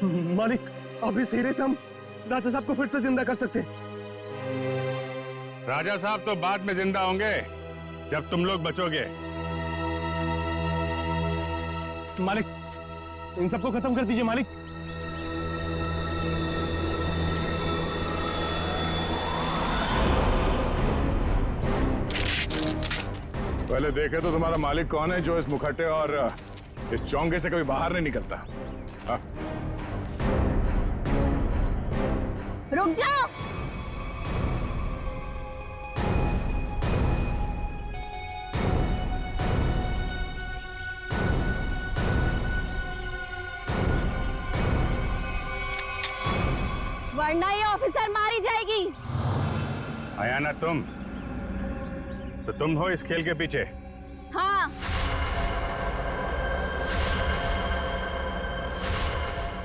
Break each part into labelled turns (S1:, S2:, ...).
S1: मालिक, अब इस हीरे से हम राजा साहब को फिर से जिंदा कर सकते हैं।
S2: राजा साहब तो बाद में जिंदा होंगे जब तुम लोग बचोगे।
S1: मालिक, इन सबको खत्म कर दीजिए मालिक।
S2: पहले देखे तो तुम्हारा मालिक कौन है जो इस मुखट्टे और इस चौंगे से कभी बाहर नहीं निकलता। हाँ?
S3: रुक जाओ। वरना ये ऑफिसर मारी जाएगी।
S2: आया ना तुम, तो तुम हो इस खेल के पीछे।
S3: हाँ,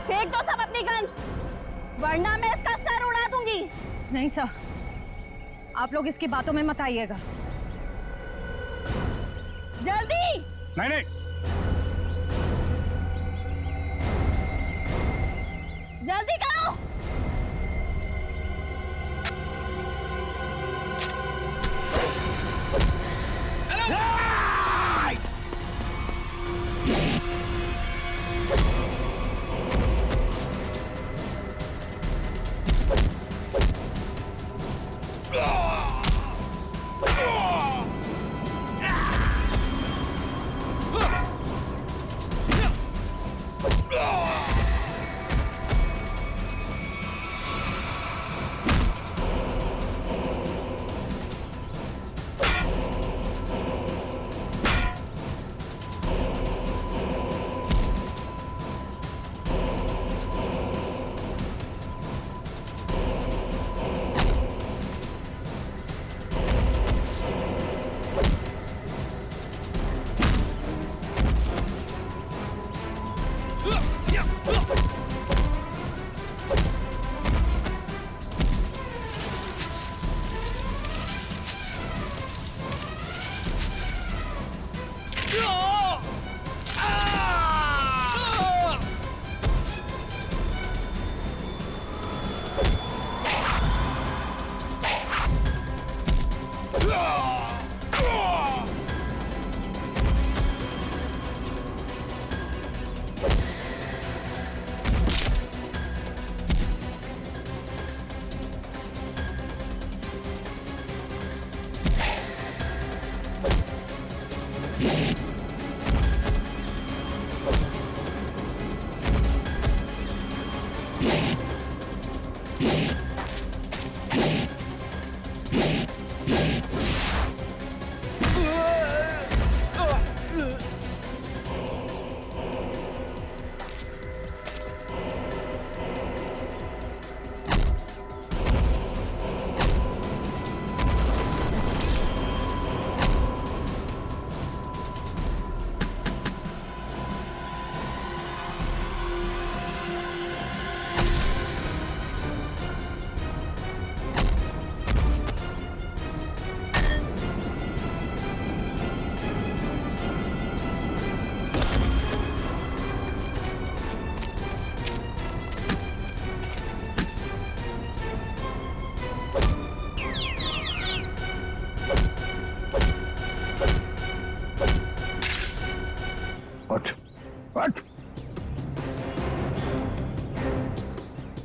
S3: फेंक दो सब अपनी गन्स, वरना मैं इसका सर उड़ा दूंगी।
S4: नहीं सर, आप लोग इसकी बातों में मत आइएगा।
S3: जल्दी।
S2: नहीं नहीं,
S3: जल्दी करो।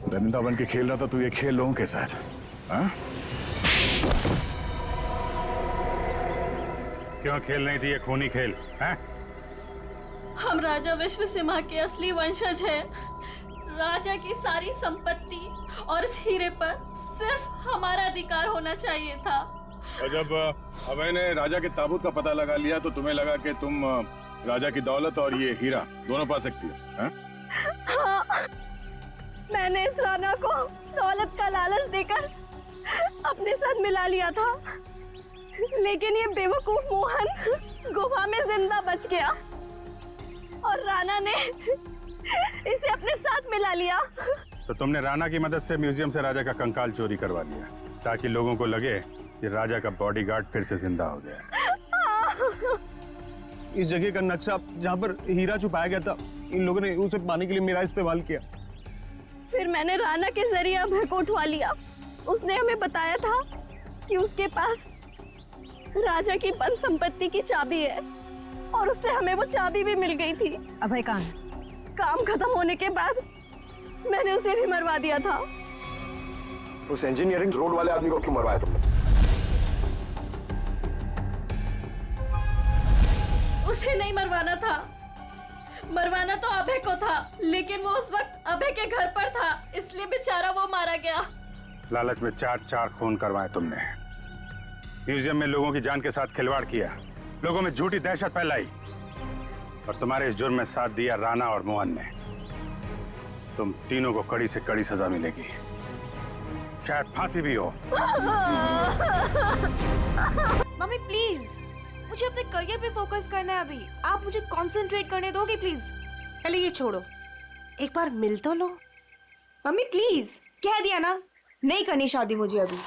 S2: दरिंदा बन के खेल रहा था तू ये खेल लोगों के साथ। हाँ? क्यों खेल नहीं थी ये खूनी खेल? हाँ?
S5: हम राजा विश्व सिम्हा के असली वंशज हैं। राजा की सारी संपत्ति और इस हीरे पर सिर्फ हमारा अधिकार होना चाहिए था।
S2: और जब अभय ने राजा के ताबूत का पता लगा लिया तो तुम्हें लगा कि तुम राजा की दौलत और ये हीरा दोनों पा सकती हो। हाँ?
S3: हाँ, मैंने इस राना को दौलत का लालच देकर अपने साथ मिला लिया था, लेकिन ये बेवकूफ मोहन गुफा में जिंदा बच गया और राणा ने इसे अपने साथ मिला लिया।
S2: तो तुमने राणा की मदद से म्यूजियम से राजा का कंकाल चोरी करवा लिया ताकि लोगों को लगे कि राजा का बॉडीगार्ड फिर से जिंदा हो गया।
S1: इस जगह का नक्शा जहाँ पर हीरा छुपाया गया था, इन लोगों ने उसे पाने के लिए मेरा इस्तेमाल किया।
S3: फिर मैंने राणा के जरिए अभय को उठवा लिया। उसने हमें बताया था कि उसके पास राजा की बंद संपत्ति की चाबी है और उससे हमें वो चाबी भी मिल गई थी।
S4: अभय कहाँ?
S3: काम खत्म होने के बाद मैंने उसे भी मरवा दिया था।
S1: उस इंजीनियरिंग रोड वाले आदमी को क्यों मरवाया तुमने?
S5: उसे नहीं मरवाना था, मरवाना तो अभय को था, लेकिन वो उस वक्त अभय के घर पर था, इसलिए बेचारा वो मारा गया।
S2: लालच में 4 खून करवाए तुमने, म्यूजियम में लोगों की जान के साथ खिलवाड़ किया, लोगों में झूठी दहशत फैलाई और तुम्हारे इस जुर्म में साथ दिया राणा और मोहन ने। तुम तीनों को कड़ी से कड़ी सजा मिलेगी, शायद फांसी भी हो।
S6: मम्मी प्लीज, मुझे अपने करियर पे फोकस करना है अभी। आप मुझे कंसंट्रेट करने दोगे प्लीज? पहले ये छोड़ो, एक बार मिल तो लो। मम्मी प्लीज, कह दिया ना, नहीं करनी शादी मुझे अभी।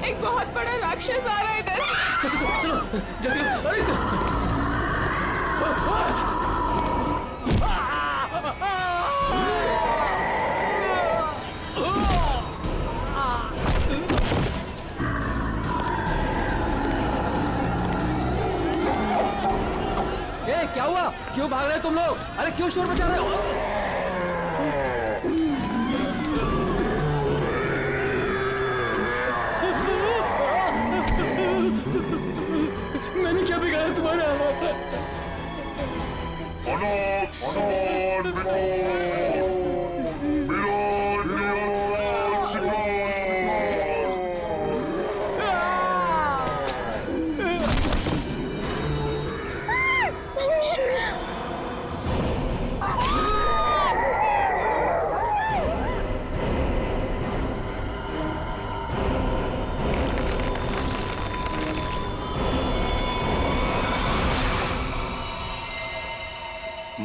S3: एक बहुत बड़ा राक्षस आ रहा है इधर।
S7: चलो जल्दी। क्या हुआ? क्यों भाग रहे हो तुम लोग? अरे क्यों शोर मचा रहे हो? मैंने क्या बिगाड़ा तुम्हारा?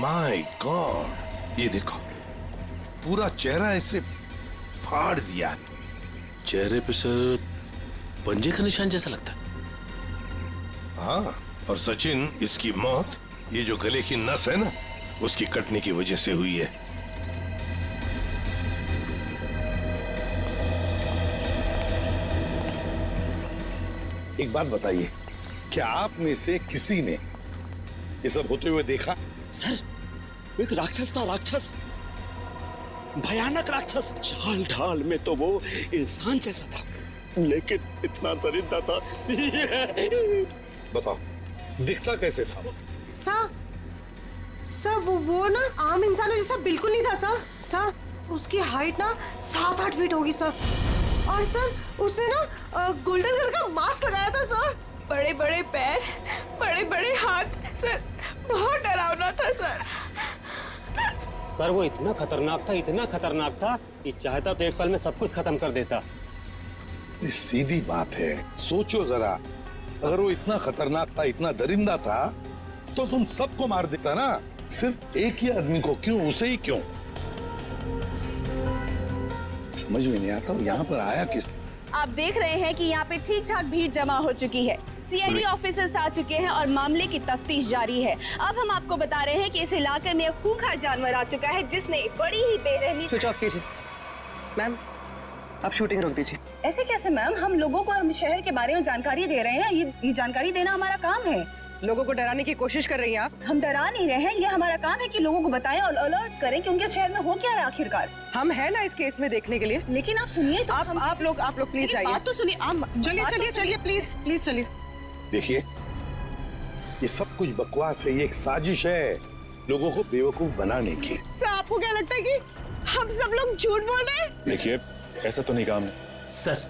S8: माय गॉड, ये देखो, पूरा चेहरा ऐसे फाड़ दिया।
S9: चेहरे पे सर पंजे का निशान जैसा लगता है।
S8: हाँ, और सचिन, इसकी मौत ये जो गले की नस है ना, उसकी कटने की वजह से हुई है।
S10: एक बात बताइए, क्या आप में से किसी ने ये सब होते हुए देखा?
S7: सर, वो एक राक्षस था, राक्षस, भयानक राक्षस। चाल ढाल में तो वो इंसान जैसा था, लेकिन इतना दरिद्र था।
S10: बताओ, दिखता कैसे था?
S6: सर वो ना आम इंसानों जैसा बिल्कुल नहीं था सर। उसकी हाइट ना 7-8 फीट होगी सर। और सर उसने ना गोल्डन कलर का मास्क लगाया था सर। बड़े बड़े पैर, बड़े बड़े हाथ सर, बहुत डरावना था सर।
S7: सर वो इतना खतरनाक था कि चाहता तो एक पल में सब कुछ खत्म कर देता।
S10: ये सीधी बात है, सोचो जरा, अगर वो इतना खतरनाक था, इतना दरिंदा था, तो तुम सबको मार देता ना, सिर्फ एक ही आदमी को क्यों, उसे ही क्यों? समझ में नहीं आता यहाँ पर आया किस।
S6: आप देख रहे हैं कि यहाँ पे ठीक ठाक भीड़ जमा हो चुकी है। सीआईडी ऑफिसर्स आ चुके हैं और मामले की तफ्तीश जारी है। अब हम आपको बता रहे हैं कि इस इलाके में एक खूंखार जानवर आ चुका है जिसने बड़ी ही बेरहमी।
S1: स्विच ऑफ कीजिए मैम, आप शूटिंग रोक दीजिए।
S6: ऐसे कैसे मैम, हम लोगों को हम शहर के बारे में जानकारी दे रहे हैं, ये जानकारी देना हमारा काम है।
S1: लोगों को डराने की कोशिश कर रही हैं आप।
S6: हम डरा नहीं रहे हैं, ये हमारा काम है कि लोगों को बताएं और अलर्ट करें कि उनके शहर में हो क्या रहा है आखिरकार।
S1: हम हैं ना इस केस में देखने के लिए।
S6: लेकिन आप सुनिए तो
S1: आप लोग प्लीज आइए।
S6: बात तो सुनिए।
S1: चलिए प्लीज चलिए।
S10: देखिए, ये सब कुछ बकवास है, ये एक साजिश है लोगों को बेवकूफ बनाने की।
S6: आपको क्या लगता है कि हम सब लोग झूठ बोल रहे हैं?
S9: देखिए, ऐसा तो नहीं काम है।
S7: सर,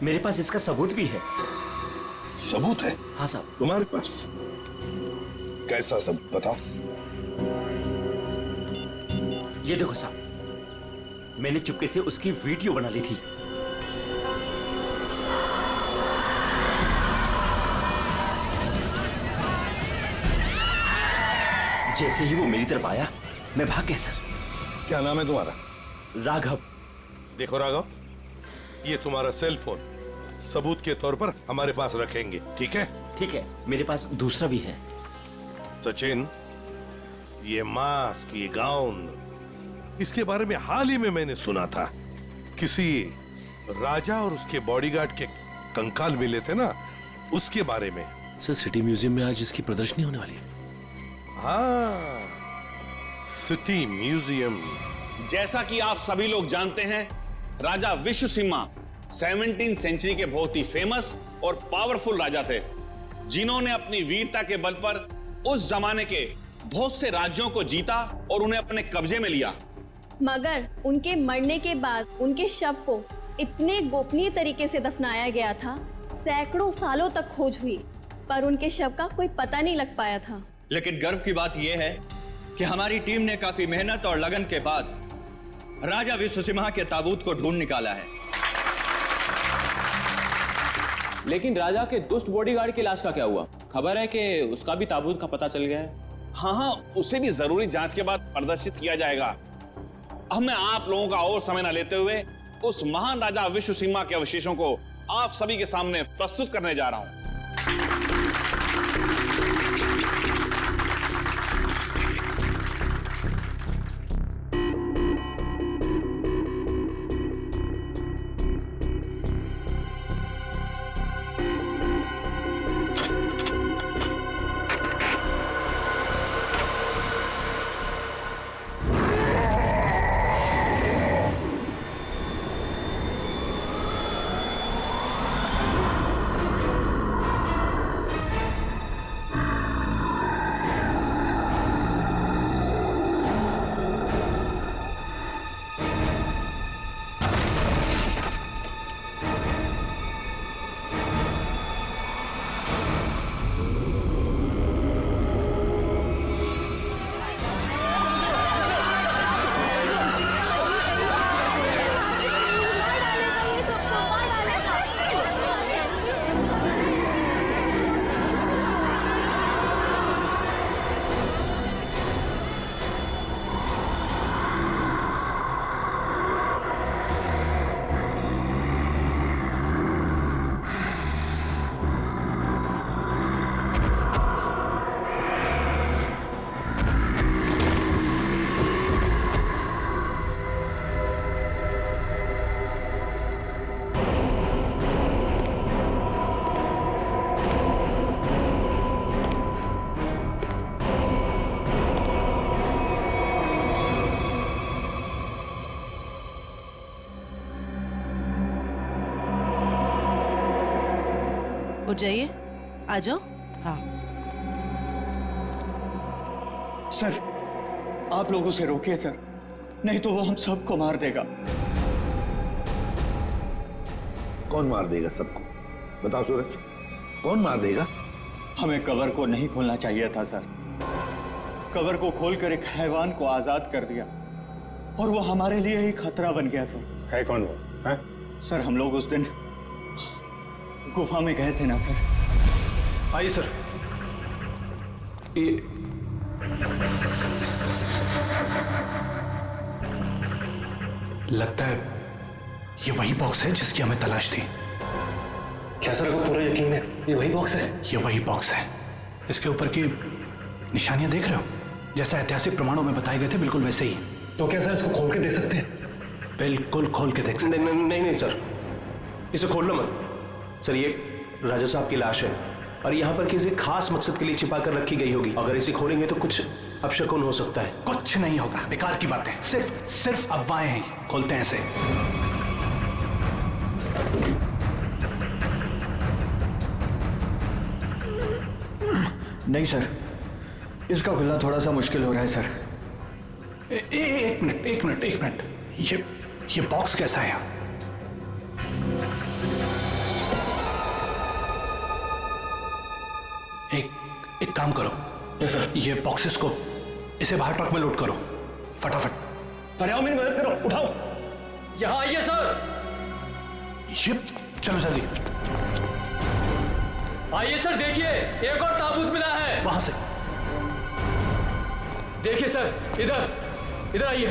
S7: मेरे पास इसका सबूत भी है।
S10: सबूत है?
S7: हाँ साहब।
S10: तुम्हारे पास कैसा सबूत, बताओ।
S7: ये देखो साहब, मैंने चुपके से उसकी वीडियो बना ली थी। जैसे ही वो मेरी तरफ आया, मैं भाग गया सर।
S10: क्या नाम है तुम्हारा?
S7: राघव।
S8: देखो राघव, ये तुम्हारा सेल फोन सबूत के तौर पर हमारे पास रखेंगे, ठीक है?
S7: ठीक है, मेरे पास दूसरा भी है।
S8: सचिन, ये मास्क, ये गाउन, इसके बारे में हाल ही में मैंने सुना था। किसी राजा और उसके बॉडीगार्ड के कंकाल मिले थे ना, उसके बारे में।
S9: सर, सिटी म्यूजियम में आज इसकी प्रदर्शनी होने वाली है।
S8: हाँ, सिटी म्यूजियम।
S11: जैसा कि आप सभी लोग जानते हैं, राजा विश्वसिम्हा 17वीं सेंचुरी के बहुत ही फेमस और पावरफुल राजा थे, जिन्होंने अपनी वीरता के बल पर उस जमाने के बहुत से राज्यों को जीता और उन्हें अपने कब्जे में लिया।
S5: मगर उनके मरने के बाद उनके शव को इतने गोपनीय तरीके से दफनाया गया था, सैकड़ों सालों तक खोज हुई, पर उनके शव का कोई पता नहीं लग पाया था।
S12: लेकिन गर्व की बात यह है कि हमारी टीम ने काफी मेहनत और लगन के बाद राजा विश्वसिम्हा के ताबूत को ढूंढ निकाला है।
S13: लेकिन राजा के दुष्ट बॉडीगार्ड की लाश का क्या हुआ? खबर है कि उसका भी ताबूत का पता चल गया है।
S11: हाँ, उसे भी जरूरी जांच के बाद प्रदर्शित किया जाएगा। अब मैं आप लोगों का और समय न लेते हुए उस महान राजा विश्वसिम्हा के अवशेषों को आप सभी के सामने प्रस्तुत करने जा रहा हूं।
S6: उठ जाइए, आ जाओ। हाँ
S12: सर, आप लोगों से रोकिए सर, नहीं तो वो हम सबको मार देगा।
S10: कौन मार देगा सबको? बताओ सूरज, कौन मार देगा?
S12: हमें कवर को नहीं खोलना चाहिए था सर। कवर को खोलकर एक हैवान को आजाद कर दिया और वो हमारे लिए ही खतरा बन गया सर।
S2: है कौन वो? है?
S12: सर हम लोग उस दिन गुफा में गए थे ना सर।
S1: आइए सर। ये
S14: लगता है ये वही बॉक्स है जिसकी हमें तलाश थी।
S1: क्या सर आपको पूरा यकीन है ये वही बॉक्स है?
S14: ये वही बॉक्स है। इसके ऊपर की निशानियां देख रहे हो? जैसा ऐतिहासिक प्रमाणों में बताए गए थे बिल्कुल वैसे ही।
S1: तो क्या सर इसको खोल के दे सकते हैं?
S14: बिल्कुल खोल के देख सकते हैं।
S1: नहीं सर, इसे खोलना मत सर। ये राजा साहब की लाश है और यहाँ पर किसी खास मकसद के लिए छिपा कर रखी गई होगी। अगर इसे खोलेंगे तो कुछ अपशकुन हो सकता है।
S14: कुछ नहीं होगा, बेकार की बातें, सिर्फ अफवाहें हैं। खोलते हैं इसे।
S12: नहीं सर, इसका खुलना थोड़ा सा मुश्किल हो रहा है सर।
S14: एक मिनट। ये बॉक्स कैसा है? एक काम करो।
S1: Yes sir.
S14: ये बॉक्सेस को इसे बाहर ट्रक में लोड करो फटाफट।
S1: अरे आओ मेरी मदद करो, उठाओ। यहाँ आइए सर।
S14: ये चलो जल्दी
S1: आइए सर, देखिए एक और ताबूत मिला है।
S14: वहां से
S1: देखिए सर, इधर आइए।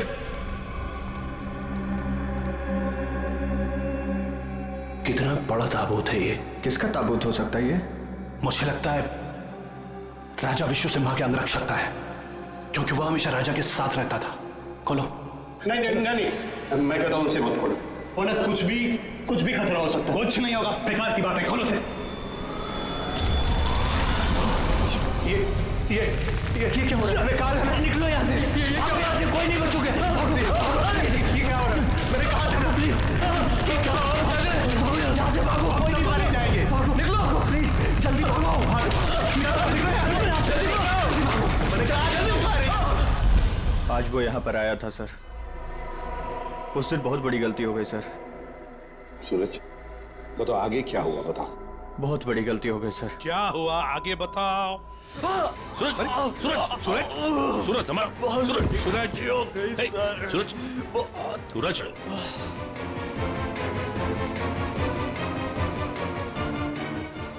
S14: कितना बड़ा ताबूत है ये?
S12: किसका ताबूत हो सकता है ये?
S14: मुझे लगता है राजा विश्व सिम्हा के अंगरक्षक का है, क्योंकि वो हमेशा राजा के साथ रहता था। खोलो।
S1: नहीं, मैं कहता हूँ उसे मत खोलो। और कुछ भी खतरा हो सकता है। कुछ नहीं होगा, बेकार की बात है। खोलो से। ये क्या हो रहा है? बेकार है, निकलो यहाँ से। यहाँ से कोई नहीं बचोगे। ये क्या हो रहा है? मैंने कहा था ना, प्लीज। ये क्या हो रहा है? यहाँ से भागो, कोई नहीं मारे जाएंगे। निकलो प्लीज, जल्दी भागो।
S12: आज वो यहाँ पर आया था सर। उस दिन बहुत बड़ी गलती हो गई सर।
S10: सूरज, बताओ आगे क्या हुआ, बताओ।
S12: बहुत बड़ी गलती हो गई सर।
S8: क्या हुआ आगे बताओ।
S9: सूरज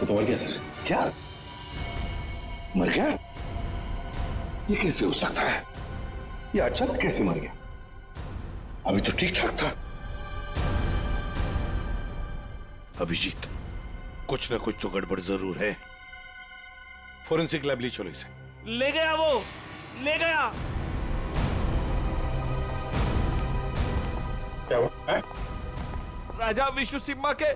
S10: तो मर गया सर। क्या मर गया? ये कैसे हो सकता है? ये अचानक कैसे मर गया? अभी तो ठीक ठाक था।
S8: अभिजीत, कुछ ना कुछ तो गड़बड़ जरूर है। फोरेंसिक लैब ले चलो इसे।
S1: ले गया वो, ले गया।
S2: क्या हुआ?
S1: राजा विश्व सिम्हा के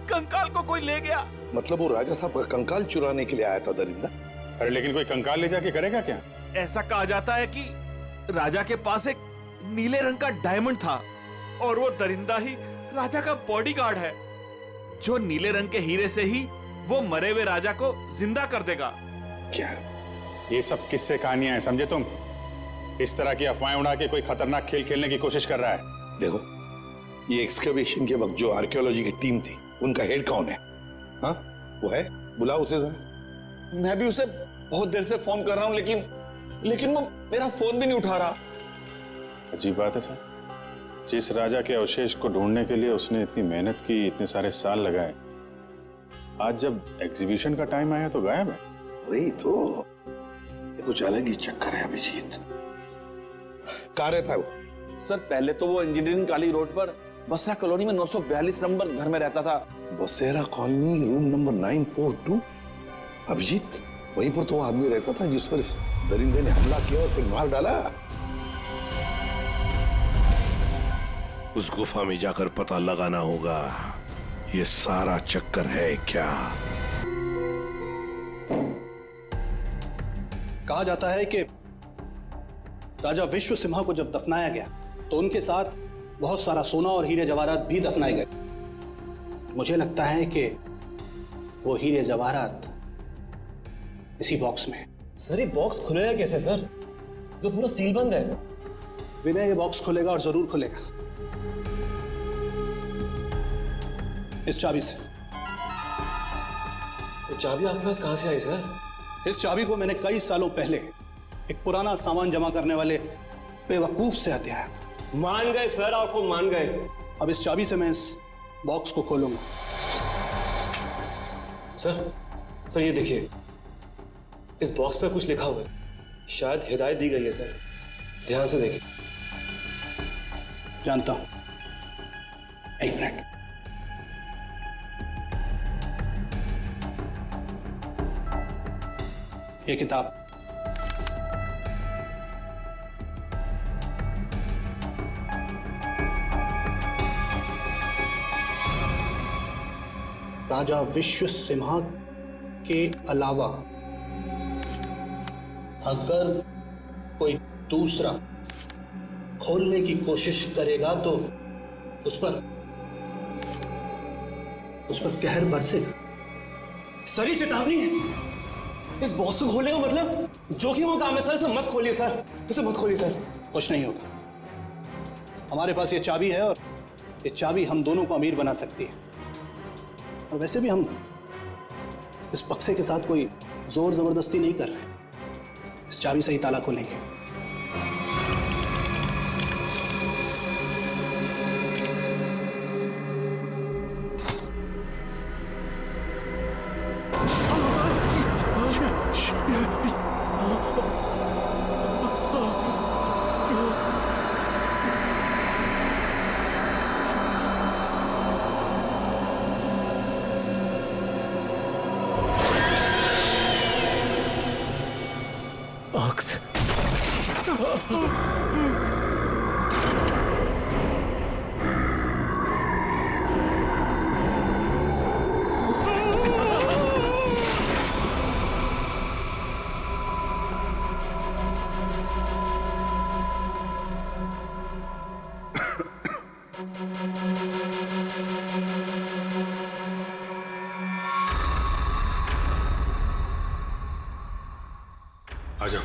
S1: कंकाल को कोई ले गया।
S10: मतलब वो राजा साहब का कंकाल चुराने के लिए आया था दरिंदा?
S2: अरे लेकिन कोई कंकाल ले जाके करेगा क्या?
S1: ऐसा कहा जाता है कि राजा के पास एक नीले रंग का डायमंड था और वो दरिंदा ही राजा का बॉडीगार्ड है, जो नीले रंग के हीरे से ही वो मरे हुए राजा को जिंदा कर देगा।
S10: क्या?
S2: ये सब किस्से कहानियां हैं, समझे तुम? इस तरह की अफवाहें उड़ा के कोई खतरनाक खेल खेलने की कोशिश कर रहा है।
S10: देखो, ये एक्सकवेशन के वक्त जो आर्कियोलॉजी की टीम थी, उनका हेड कौन है? हाँ, वो है? बुलाओ उसे जरा।
S11: मैं भी उसे बहुत देर से फोन कर रहा हूं, लेकिन वो मेरा फोन भी नहीं उठा रहा।
S2: अजीब बात है सर, जिस राजा के अवशेष को ढूंढने के लिए उसने इतनी मेहनत की, इतने सारे साल लगाए, आज जब एग्जीबिशन का टाइम आया तो गायब है।
S10: वही तो, ये कुछ अलग ही चक्कर है अभिजीत। कहाँ रहता है वो?
S11: सर पहले तो वो इंजीनियरिंग कॉलेज रोड पर बसरा कॉलोनी में 942 नंबर घर में रहता था।
S10: बसेरा कॉलोनी, रूम नंबर 942। अभिजीत, वहीं पर तो वो आदमी रहता था जिस पर इस दरिंदे ने हमला किया और फिर मार डाला।
S8: उस गुफा में जाकर पता लगाना होगा ये सारा चक्कर है क्या।
S15: कहा जाता है कि राजा विश्व सिम्हा को जब दफनाया गया तो उनके साथ बहुत सारा सोना और हीरे जवाहरात भी दफनाए गए। मुझे लगता है कि वो हीरे जवाहरात इसी बॉक्स में।
S16: सर ये बॉक्स खुलेगा कैसे सर? तो पूरा सील बंद है।
S15: विनय, ये बॉक्स खुलेगा और जरूर खुलेगा इस चाबी से।
S16: ये चाबी आपके पास कहां से आई सर?
S15: इस चाबी को मैंने कई सालों पहले एक पुराना सामान जमा करने वाले बेवकूफ से हत्या आया था।
S16: मान गए सर, आपको मान गए।
S15: अब इस चाबी से मैं इस बॉक्स को खोलूंगा।
S16: सर ये देखिए, इस बॉक्स पे कुछ लिखा हुआ है, शायद हिदायत दी गई है सर, ध्यान से देखिए।
S15: जानता हूं, एक मिनट। ये किताब राजा विश्व सिम्हा के अलावा अगर कोई दूसरा खोलने की कोशिश करेगा तो उस पर कहर बरसेगा।
S16: सर ये चेतावनी है, इस बॉक्स को खोलने का मतलब जोखिम का काम है सर, इसे मत खोलिए सर, इसे मत खोलिए सर।
S15: कुछ नहीं होगा, हमारे पास ये चाबी है और ये चाबी हम दोनों को अमीर बना सकती है। और वैसे भी हम इस बक्से के साथ कोई जोर जबरदस्ती नहीं कर रहे, इस चाबी से ही ताला खोलेंगे।
S2: आ जाओ।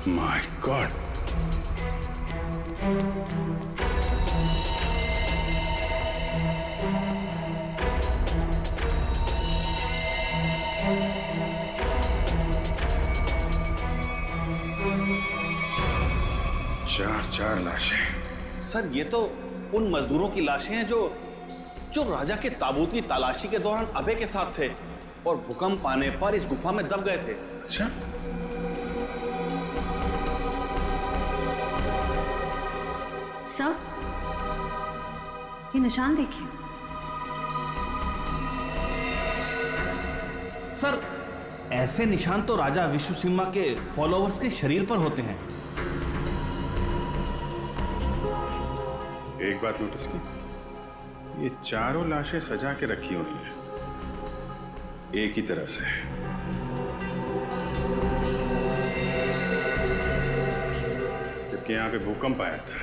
S2: माय गॉड, चार लाशें।
S11: सर ये तो उन मजदूरों की लाशें हैं जो राजा के ताबूत की तलाशी के दौरान अभय के साथ थे और भूकंप आने पर इस गुफा में दब गए थे।
S2: अच्छा,
S4: सर ये निशान देखिए।
S1: सर ऐसे निशान तो राजा विश्व सिम्हा के फॉलोअर्स के शरीर पर होते हैं।
S2: एक बात नोटिस की, ये चारों लाशें सजा के रखी हुई हैं एक ही तरह से। जबकि यहां पे भूकंप आया था,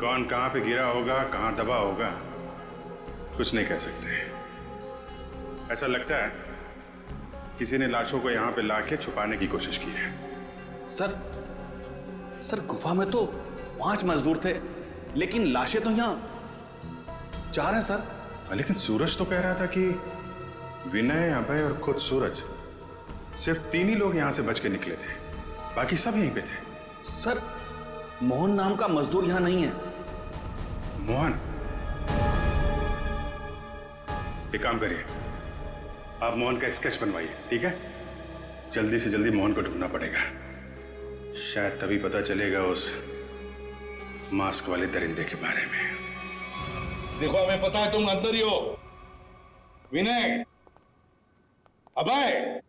S2: कौन कहां पे गिरा होगा, कहां दबा होगा, कुछ नहीं कह सकते। ऐसा लगता है किसी ने लाशों को यहां पे लाके छुपाने की कोशिश की है।
S11: सर गुफा में तो 5 मजदूर थे, लेकिन लाशें तो यहाँ 4 हैं सर।
S2: लेकिन सूरज तो कह रहा था कि विनय, अभय और खुद सूरज, सिर्फ 3 ही लोग यहां से बच के निकले थे, बाकी सब यहीं पे थे।
S11: सर मोहन नाम का मजदूर यहां नहीं है।
S2: मोहन? एक काम करिए, आप मोहन का स्केच बनवाइए, ठीक है? जल्दी से जल्दी मोहन को ढूंढना पड़ेगा, शायद तभी पता चलेगा उस मास्क वाले दरिंदे के बारे में।
S10: देखो, हमें पता है तुम अंदर ही हो। विनय, अभय,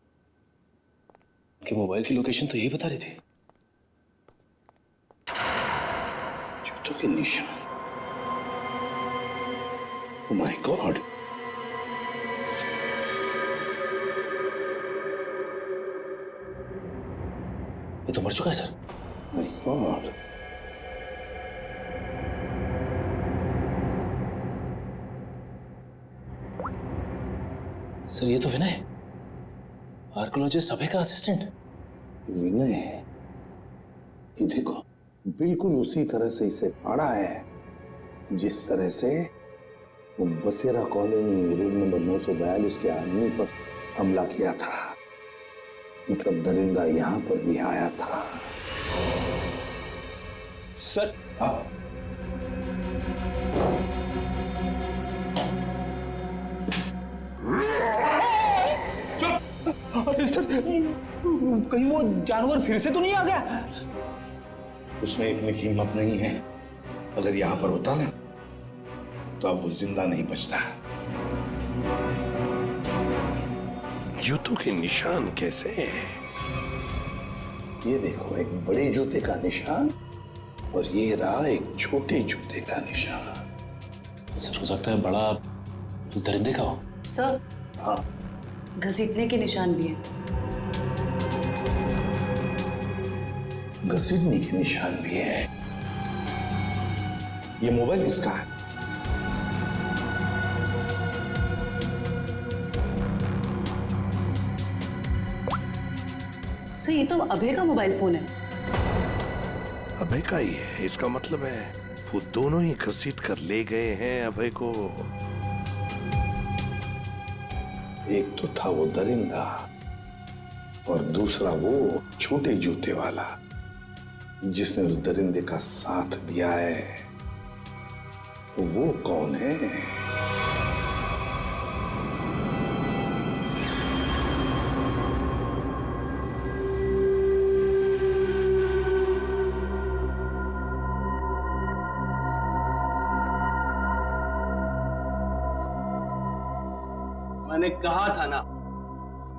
S16: कि मोबाइल की लोकेशन तो यही बता रही थी।
S10: जूतों के निशान। ओह माय गॉड,
S16: ये तो मर चुका है सर।
S10: माय गॉड,
S16: सर ये तो विनय, आर्कोलॉजिस्ट अभय का असिस्टेंट।
S10: विनय, ये देखो, बिल्कुल उसी तरह से इसे फाड़ा है जिस तरह से वो बसेरा कॉलोनी रूम नंबर 942 के आदमी पर हमला किया था। मतलब दरिंदा यहां पर भी आया था।
S12: सर
S14: कहीं वो जानवर फिर से तो नहीं आ गया?
S10: उसमें इतनी हिम्मत नहीं है। अगर यहां पर होता ना तो अब वो जिंदा नहीं बचता।
S8: जूतों के निशान कैसे हैं?
S10: ये देखो, एक बड़े जूते का निशान और ये रहा एक छोटे जूते का निशान।
S16: सर हो सकता है बड़ा उस दरिंदे का हो।
S6: सर
S10: हाँ,
S6: घसीटने के निशान भी हैं।
S10: घसीटने के निशान भी है। ये मोबाइल किसका है?
S6: सर ये तो अभय का मोबाइल फोन है।
S8: अभय का ही है, इसका मतलब है वो दोनों ही घसीट कर ले गए हैं अभय को।
S10: एक तो था वो दरिंदा और दूसरा वो छोटे जूते वाला जिसने उस दरिंदे का साथ दिया है। वो कौन है?
S15: मैंने कहा था ना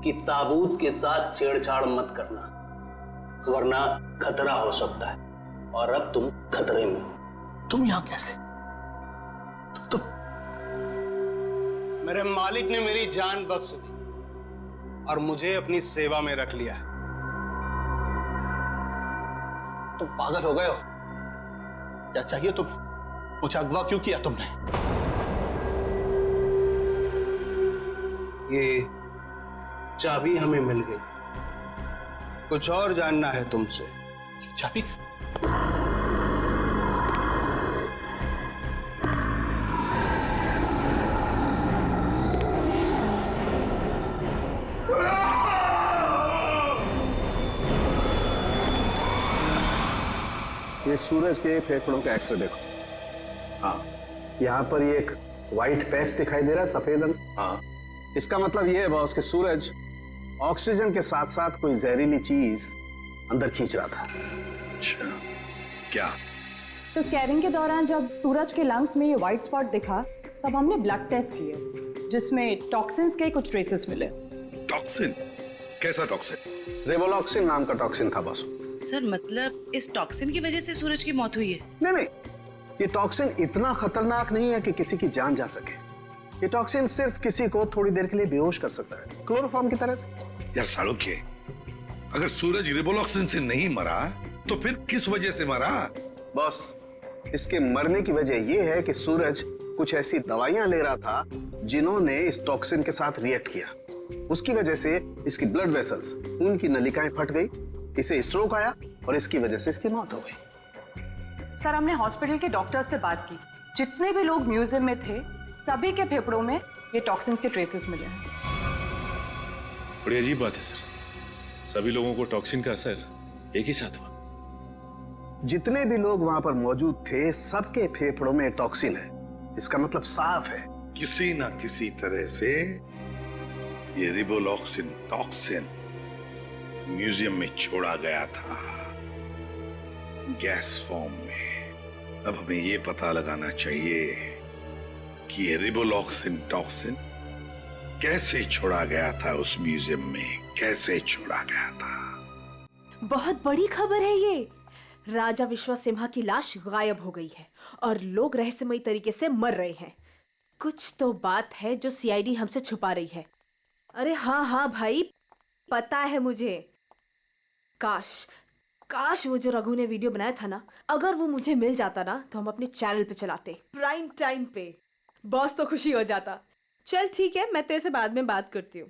S15: कि ताबूत के साथ छेड़छाड़ मत करना, वरना खतरा हो सकता है। और अब तुम खतरे में हो।
S14: तुम यहां कैसे? तुम
S15: मेरे मालिक ने मेरी जान बख्श दी और मुझे अपनी सेवा में रख लिया है। तुम पागल हो गए हो? क्या चाहिए तुम्हें? मुझे अगवा क्यों किया तुमने? ये चाबी हमें मिल गई। कुछ और जानना है तुमसे?
S14: चाबी?
S15: ये सूरज के फेफड़ों का एक्सरे देखो। हाँ, यहाँ पर ये एक व्हाइट पैच दिखाई दे रहा है, सफेद रंग। हाँ, इसका मतलब ये है बॉस कि सूरज ऑक्सीजन के साथ साथ कोई जहरीली चीज अंदर खींच रहा था।
S8: अच्छा, क्या?
S4: तो स्कैनिंग के दौरान जब सूरज के लंग्स में ये व्हाइट स्पॉट दिखा तब हमने ब्लड टेस्ट किए जिसमें टॉक्सिन्स के कुछ ट्रेसेस मिले।
S8: टॉक्सिन? कैसा टॉक्सिन?
S15: रेवोलॉक्सिन नाम का टॉक्सिन था बॉस।
S6: सर मतलब इस टॉक्सिन की वजह से सूरज की मौत हुई है?
S15: नहीं, ये टॉक्सिन इतना खतरनाक नहीं है कि किसी की जान जा सके। ये टॉक्सिन सिर्फ किसी को थोड़ी देर के लिए बेहोश कर सकता है, क्लोरोफॉर्म की तरह से।
S8: यार सालोक्य, अगर सूरज रिवोलॉक्सिन से नहीं मरा तो फिर किस वजह से मरा?
S15: बॉस, इसके मरने की वजह यह है कि सूरज कुछ ऐसी दवाइयां ले रहा था जिन्होंने इस टॉक्सिन के साथ रिएक्ट किया। उसकी वजह से इसकी ब्लड वेसल्स, खून की नलिकाएं फट गई, इसे स्ट्रोक आया और इसकी वजह से इसकी मौत हो गई।
S4: सर हमने हॉस्पिटल के डॉक्टर से बात की, जितने भी लोग म्यूजियम में थे सभी के फेफड़ों में ये टॉक्सिन्स के ट्रेसेस मिले हैं।
S9: बड़ी अजीब बात है सर, सभी लोगों को टॉक्सिन का असर एक ही साथ हुआ।
S15: जितने भी लोग वहां पर मौजूद थे सबके फेफड़ों में टॉक्सिन है। इसका मतलब साफ है,
S8: किसी ना किसी तरह से ये रिवोलॉक्सिन टॉक्सिन म्यूजियम में छोड़ा गया था, गैस फॉर्म में। अब हमें ये पता लगाना चाहिए कि ये रिवोलॉक्सिन टॉक्सिन कैसे छोड़ा गया था उस म्यूजियम में, कैसे छोड़ा गया था।
S17: बहुत बड़ी खबर है ये। राजा विश्वसिम्हा की लाश गायब हो गई है और लोग रहस्यमयी तरीके से मर रहे हैं। कुछ तो बात है जो सीआईडी हमसे छुपा रही है। अरे हाँ हाँ भाई, पता है मुझे। काश वो जो रघु ने वीडियो बनाया था ना, अगर वो मुझे मिल जाता ना तो हम अपने चैनल पे चलाते, प्राइम टाइम पे। बॉस तो खुशी हो जाता। चल ठीक है, मैं तेरे से बाद में बात करती हूँ।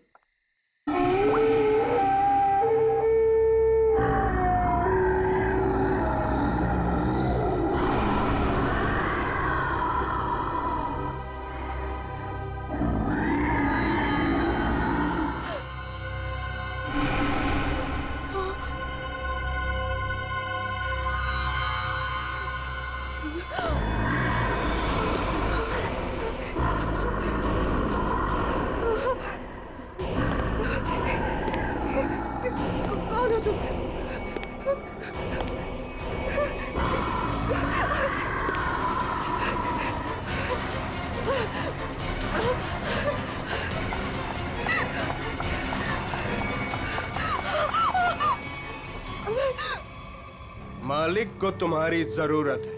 S18: मालिक को तुम्हारी जरूरत है,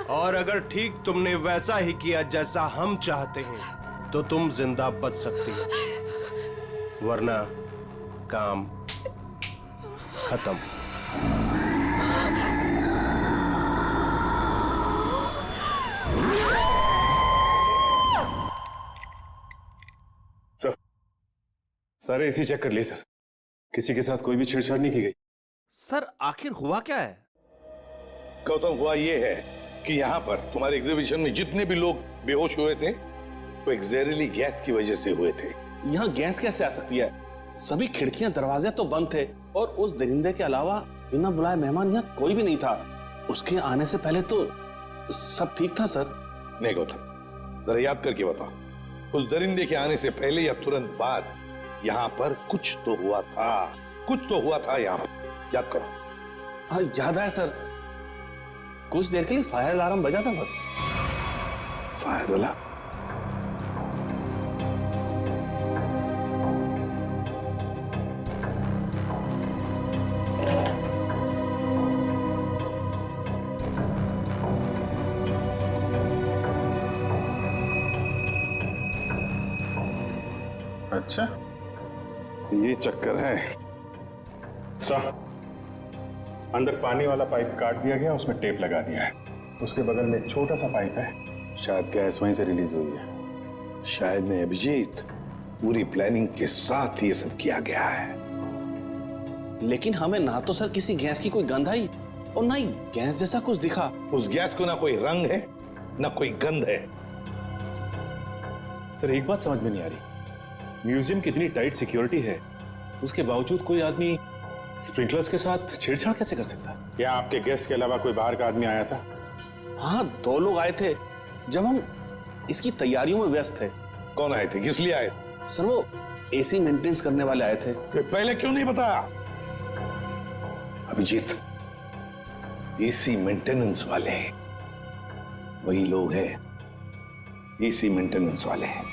S18: और अगर ठीक तुमने वैसा ही किया जैसा हम चाहते हैं तो तुम जिंदा बच सकती हो, वरना काम खत्म।
S9: सारे एसी चेक कर लिए सर, किसी के साथ कोई भी छेड़छाड़ नहीं की गई।
S1: सर आखिर हुआ क्या है?
S8: गौतम, हुआ ये है कि यहाँ पर तुम्हारे एग्जीबिशन में जितने भी लोग बेहोश हुए थे वो एक जहरीली गैस की वजह से हुए थे।
S11: यहाँ गैस कैसे आ सकती है? सभी खिड़कियां दरवाजे तो बंद थे और उस दरिंदे के अलावा बिना बुलाए मेहमान यहाँ कोई भी नहीं था। उसके आने से पहले तो सब ठीक था सर।
S8: नहीं गौतम, जरा याद करके बताओ, उस दरिंदे के आने से पहले या तुरंत बाद यहाँ पर कुछ तो हुआ था, कुछ तो हुआ था यहाँ पर। याद करो।
S11: हाँ याद है सर, कुछ देर के लिए फायर अलार्म बजा था बस।
S8: Fire alarm?
S2: अच्छा, ये चक्कर है। सर, अंदर पानी वाला पाइप काट दिया गया, उसमें टेप लगा दिया है। उसके बगल में एक छोटा सा पाइप है, शायद गैस वहीं से रिलीज हुई है।
S8: शायद नहीं अभिजीत, पूरी प्लानिंग के साथ ये सब किया गया है।
S11: लेकिन हमें ना तो सर किसी गैस की कोई गंध आई और ना ही गैस जैसा कुछ दिखा।
S8: उस गैस को ना कोई रंग है ना कोई गंध है।
S9: सर एक बात समझ में नहीं आ रही, म्यूजियम की इतनी टाइट सिक्योरिटी है, उसके बावजूद कोई आदमी स्प्रिंकलर्स के साथ छेड़छाड़ कैसे कर सकता है?
S2: क्या आपके गेस्ट के अलावा कोई बाहर का आदमी आया था?
S11: हाँ, 2 लोग आए थे जब हम इसकी तैयारियों में व्यस्त थे।
S8: कौन आए थे, किस लिए आए?
S11: सर वो एसी मेंटेनेंस करने वाले आए थे।
S8: पहले क्यों नहीं बताया?
S7: अभिजीत, एसी मेंटेनेंस वाले वही लोग हैं, एसी मेंटेनेंस वाले हैं।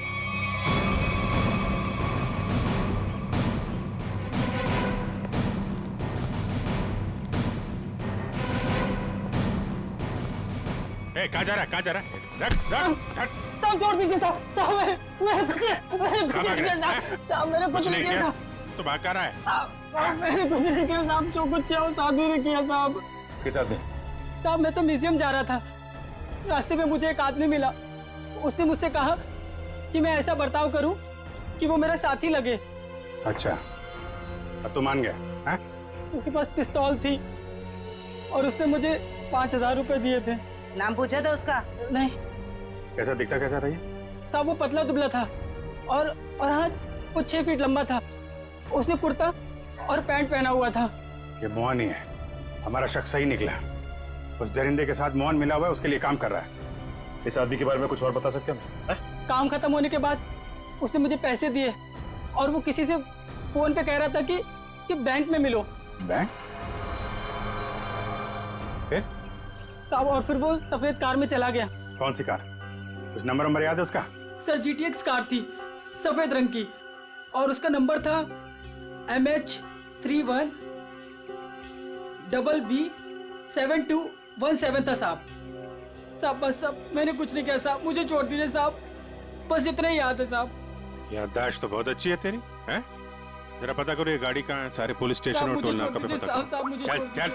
S2: कहाँ जा रहा है, कहाँ जा रहा है? रख, रख, रख।
S19: साहब छोड़ दीजिए साहब, साहब मैंने कुछ नहीं किया साहब, मैंने कुछ नहीं किया साहब।
S2: तो भाग कर रहा है?
S19: साहब मैंने कुछ नहीं किया साहब, जो कुछ किया वो साधु ने किया साहब।
S2: किस आदमी?
S19: साहब मैं तो म्यूजियम जा रहा था, रास्ते में मुझे एक आदमी मिला, उसने मुझसे कहा कि मैं ऐसा बर्ताव करूं कि वो मेरा साथी लगे।
S2: अच्छा, अब तो मान गया? हाँ?
S19: उसके पास पिस्तौल थी और उसने मुझे 5000 रुपए दिए थे।
S6: नाम पूछा था उसका?
S19: नहीं।
S2: कैसा दिखता कैसा था ये?
S19: साहब वो पतला दुबला था और हाँ वो 6 फीट लंबा था। उसने कुर्ता और पैंट पहना हुआ था।
S2: ये मोहन ही है, हमारा शक सही निकला। उस दरिंदे के साथ मोहन मिला हुआ है, उसके लिए काम कर रहा है। इस आदमी के बारे में कुछ और बता सकते हो?
S19: काम खत्म होने के बाद उसने मुझे पैसे दिए और वो किसी से फोन पे कह रहा था कि बैंक में मिलो।
S2: बैंक? फिर?
S19: साहब और फिर वो सफेद कार में चला गया।
S2: कौन सी कार? कुछ नंबर याद है उसका?
S19: सर GTX कार थी, सफेद रंग की, और उसका नंबर था MH31 BB7217 था साहब। साहब बस साहब मैंने कुछ नहीं किया साहब, मुझे छोड़ दीजिए साहब, बस इतना ही याद है साहब।
S2: याददाश्त तो बहुत अच्छी है तेरी, हैं? जरा पता करो ये गाड़ी कहाँ है, सारे पुलिस स्टेशन और टोल नाका पे पता करो। चल चल।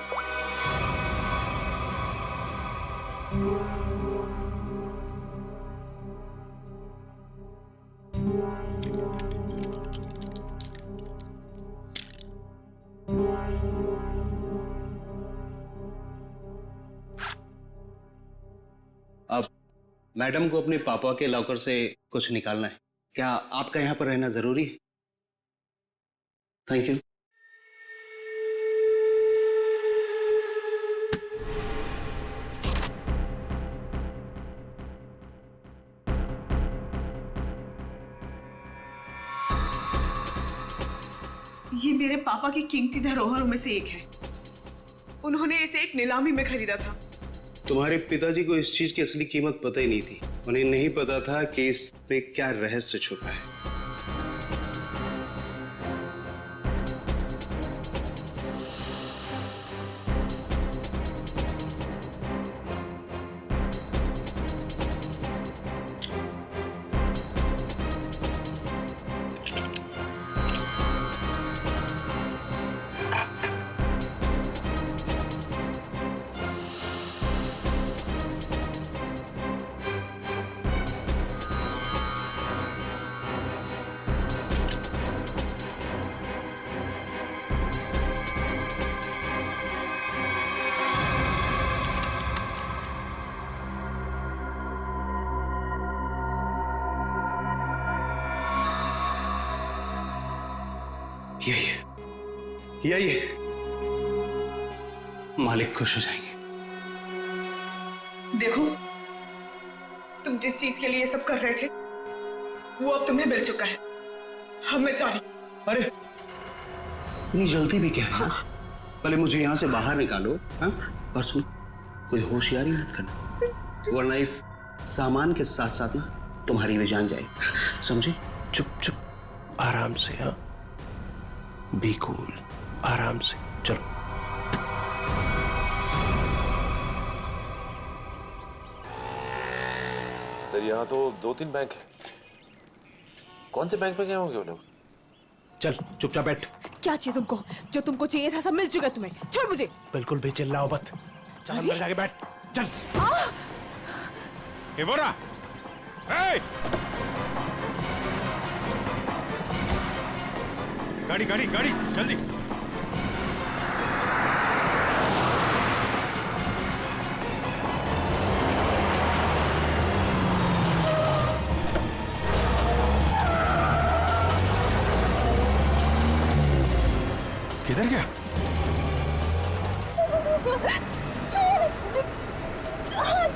S15: अब मैडम को अपने पापा के लॉकर से कुछ निकालना है, क्या आपका यहाँ पर रहना जरूरी है? Thank you.
S20: ये मेरे पापा की कीमती धरोहरों में से एक है। उन्होंने इसे एक नीलामी में खरीदा था।
S15: तुम्हारे पिताजी को इस चीज की असली कीमत पता ही नहीं थी। उन्हें नहीं पता था कि इस पे क्या रहस्य छुपा है। यही मालिक खुश हो जाएंगे।
S20: देखो, तुम जिस चीज के लिए ये सब कर रहे थे वो अब तुम्हें मिल चुका है। अब मैं जा रही हूं।
S15: अरे इतनी जल्दी भी क्या है? पहले मुझे यहाँ से बाहर निकालो। हाँ? और सुन, कोई होशियारी मत करना, वरना इस सामान के साथ साथ ना तुम्हारी भी जान जाएगी, समझे?
S14: चुप, आराम से। हाँ, बी कूल, आराम से चलो।
S16: सर यहाँ तो 2-3 बैंक है। कौन से बैंक में गए होंगे वो लोग?
S18: चल चुपचाप बैठ।
S17: क्या चाहिए तुमको? जो तुमको चाहिए था सब मिल चुका है तुम्हें। छोड़ मुझे।
S18: बिल्कुल भी चिल्लाओ मत। चल अंदर जाके बैठ। चल।
S2: ये बोरा। ए! गाड़ी जल्दी।
S18: किधर गया?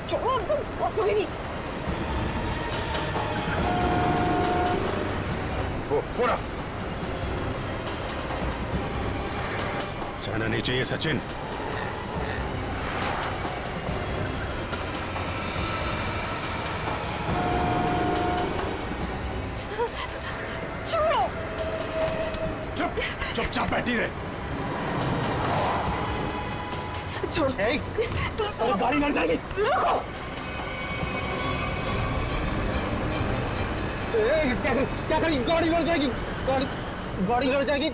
S17: छोड़ो, तुम पहुंचोगे नहीं।
S2: वो बोरा। जाना नहीं चाहिए सचिन।
S17: छोड़ो।
S18: चुपचाप बैठी रहे।
S17: छोड़ो।
S18: गाड़ी लड़ जाएगी।
S17: रुको।
S15: क्या करी? गाड़ी लड़ जाएगी। गाड़ी लड़ जाएगी।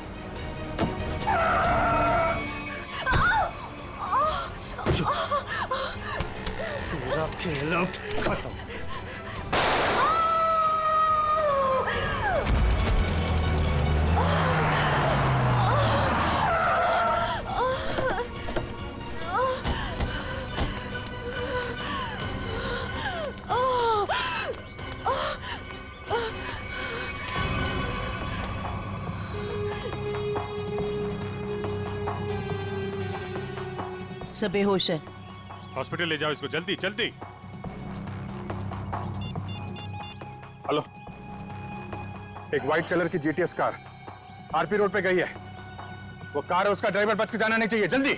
S18: पूरा खेल अब खत्म।
S21: सब बेहोश है।
S2: हॉस्पिटल ले जाओ इसको, जल्दी। हेलो, एक व्हाइट कलर की जीटीएस कार आरपी रोड पे गई है। वो कार है, उसका ड्राइवर बच के जाना नहीं चाहिए, जल्दी।